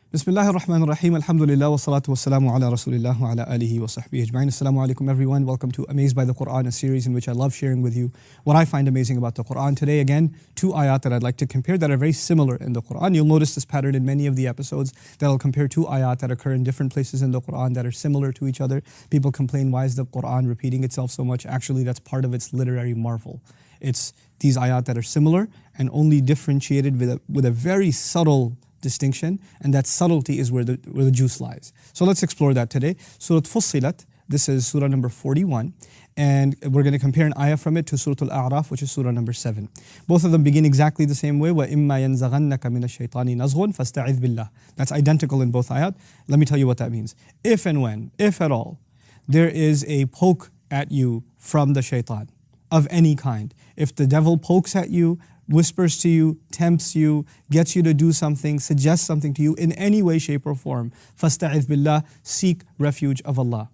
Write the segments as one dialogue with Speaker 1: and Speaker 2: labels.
Speaker 1: Bismillah ar-Rahman ar-Rahim, alhamdulillah, wa salatu wa salamu ala rasulillah wa ala alihi wa sahbihi ajma'in. Assalamu alaikum everyone, welcome to Amazed by the Quran, a series in which I love sharing with you what I find amazing about the Quran. Today again, two ayat that I'd like to compare that are very similar in the Quran. You'll notice this pattern in many of the episodes that I'll compare two ayat that occur in different places in the Quran that are similar to each other. People complain, why is the Quran repeating itself so much? Actually, that's part of its literary marvel. It's these ayat that are similar and only differentiated with a very subtle distinction, and that subtlety is where the juice lies. So let's explore that today. Surah Fussilat, this is surah number 41, and we're going to compare an ayah from it to Surah Al-A'raf, which is surah number 7. Both of them begin exactly the same way. وَإِمَّا يَنْزَغَنَّكَ مِنَ الشَّيْطَانِ نَزْغٌ فَاسْتَعِذْ بِاللَّهِ. That's identical in both ayat. Let me tell you what that means. If and when, if at all, there is a poke at you from the shaitan of any kind, if the devil pokes at you, whispers to you, tempts you, gets you to do something, suggests something to you in any way, shape or form, فَاسْتَعِذْ بِاللَّهِ, seek refuge of Allah.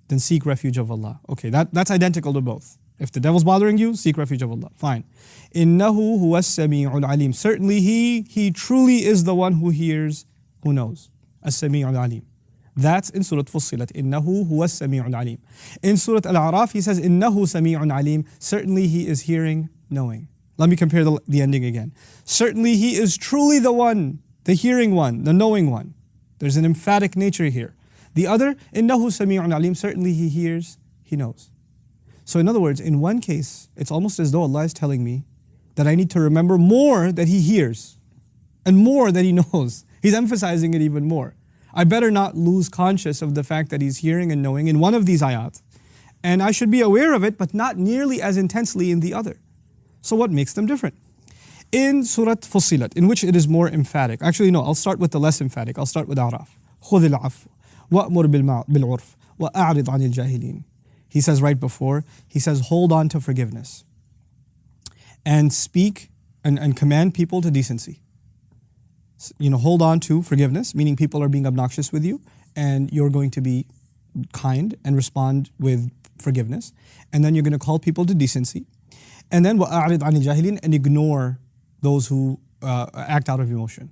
Speaker 1: Then seek refuge of Allah. Okay, that's identical to both. If the devil's bothering you, seek refuge of Allah. Fine. إِنَّهُ هُوَ السَّمِيعُ الْعَلِيمُ. Certainly He truly is the one who hears, who knows. السَّمِيعُ الْعَلِيمُ. That's in Surah Fussilat. إِنَّهُ هُوَ السَّمِيعُ الْعَلِيمُ. In Surah Al-A'raf, He says, إِنَّهُ سَمِيعٌ عَلِيمٌ. Certainly He is hearing, knowing. Let me compare the ending again. Certainly He is truly the one, the hearing one, the knowing one. There's an emphatic nature here. The other, إِنَّهُ سَمِيعٌ عَلِيمٌ. Certainly He hears, He knows. So in other words, in one case, it's almost as though Allah is telling me that I need to remember more that He hears and more that He knows. He's emphasizing it even more. I better not lose conscious of the fact that He's hearing and knowing in one of these ayat. And I should be aware of it, but not nearly as intensely in the other. So what makes them different? In Surah Fussilat, in which it is more emphatic. Actually, no, I'll start with the less emphatic. I'll start with A'raf. خُذِ الْعَفْوَ وَأْمُرْ بِالْعُرْفِ وَأَعْرِضْ عَنِ الْجَاهِلِينَ. He says right before, He says, hold on to forgiveness. And speak and command people to decency. Hold on to forgiveness, meaning people are being obnoxious with you, and you're going to be kind and respond with forgiveness. And then you're going to call people to decency. And then وَأَعْرِضْ عَنِ الْجَاهِلِينَ, and ignore those who act out of emotion.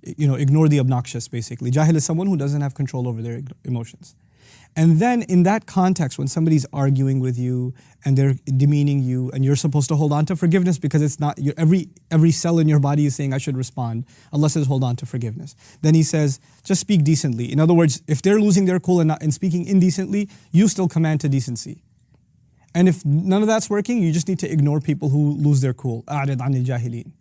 Speaker 1: Ignore the obnoxious, basically. Jahil is someone who doesn't have control over their emotions. And then in that context, when somebody's arguing with you and they're demeaning you, and you're supposed to hold on to forgiveness because it's not, every cell in your body is saying, I should respond. Allah says, hold on to forgiveness. Then He says, just speak decently. In other words, if they're losing their cool and speaking indecently, you still command to decency. And if none of that's working, you just need to ignore people who lose their cool. أَعْرِضْ عَنِ الْجَاهِلِينَ.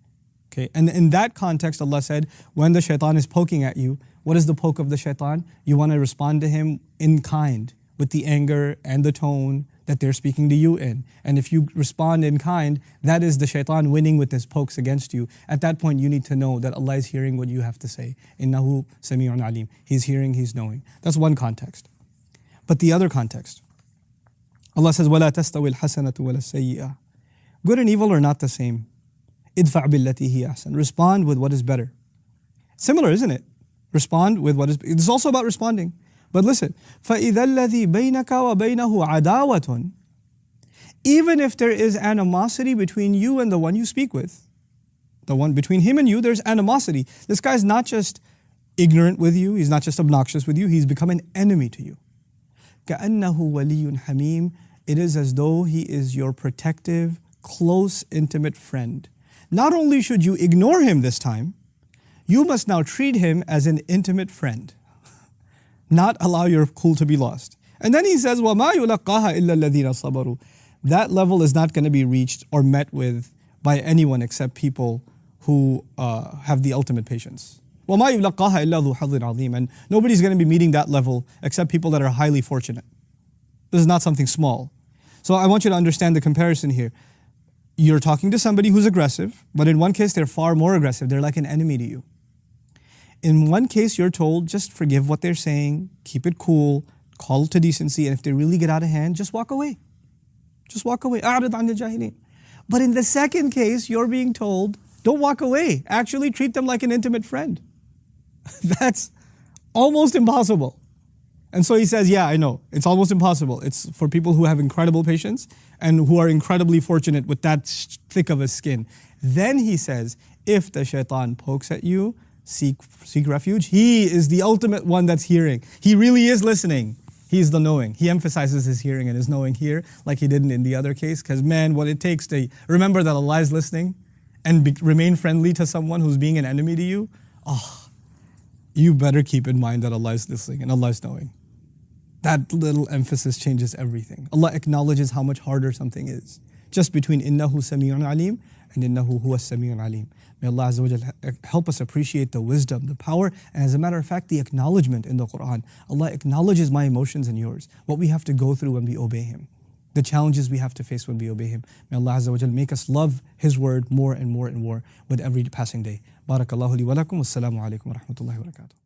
Speaker 1: Okay, and in that context, Allah said, when the shaitan is poking at you, what is the poke of the shaitan? You want to respond to him in kind, with the anger and the tone that they're speaking to you in. And if you respond in kind, that is the shaitan winning with his pokes against you. At that point, you need to know that Allah is hearing what you have to say. إِنَّهُ سَمِيعٌ عَلِيمٌ. He's hearing, He's knowing. That's one context. But the other context, Allah says, وَلَا تَسْتَوِي الْحَسَنَةُ وَلَا السَّيِّئَةُ. Good and evil are not the same. إِدْفَعْ بِالَّتِي هِيَ أَحْسَنُ. Respond with what is better. Similar, isn't it? Respond with what is... It's also about responding. But listen, فَإِذَا الَّذِي بَيْنَكَ وَبَيْنَهُ عَدَاوَةٌ. Even if there is animosity between you and the one you speak with, the one between him and you, there's animosity. This guy's not just ignorant with you, he's not just obnoxious with you, he's become an enemy to you. كَأَنَّهُ وَلِيٌّ حَمِيمٌ. It is as though he is your protective, close, intimate friend. Not only should you ignore him this time, you must now treat him as an intimate friend. Not allow your cool to be lost. And then He says, وَمَا يُلَقَّاهَا إِلَّا الَّذِينَ صَبَرُوا. That level is not going to be reached or met with by anyone except people who have the ultimate patience. وَمَا يُلَقَّاهَا إِلَّا ذُو حَظٍّ عَظِيمٍ. And nobody's going to be meeting that level except people that are highly fortunate. This is not something small. So I want you to understand the comparison here. You're talking to somebody who's aggressive, but in one case they're far more aggressive. They're like an enemy to you. In one case you're told, just forgive what they're saying, keep it cool, call to decency, and if they really get out of hand, just walk away. Just walk away. أَعْرِضْ عَنِ الْجَاهِلِينَ. But in the second case, you're being told, don't walk away. Actually treat them like an intimate friend. That's almost impossible. And so he says, yeah, I know, it's almost impossible. It's for people who have incredible patience and who are incredibly fortunate with that thick of a skin. Then he says, if the shaitan pokes at you, seek refuge. He is the ultimate one that's hearing. He really is listening. He's the knowing. He emphasizes his hearing and his knowing here, like he didn't in the other case. Because man, what it takes to remember that Allah is listening and remain friendly to someone who's being an enemy to you, you better keep in mind that Allah is listening and Allah is knowing. That little emphasis changes everything. Allah acknowledges how much harder something is. Just between innahu sami'un alim and innahu huwa sami'un alim. May Allah Azza wa Jal help us appreciate the wisdom, the power, and as a matter of fact, the acknowledgement in the Quran. Allah acknowledges my emotions and yours, what we have to go through when we obey Him, the challenges we have to face when we obey Him. May Allah Azza wa Jal make us love His word more and more and more with every passing day. Barakallahu li wa lakum. Wassalamu alaikum wa rahmatullahi wa barakatuh.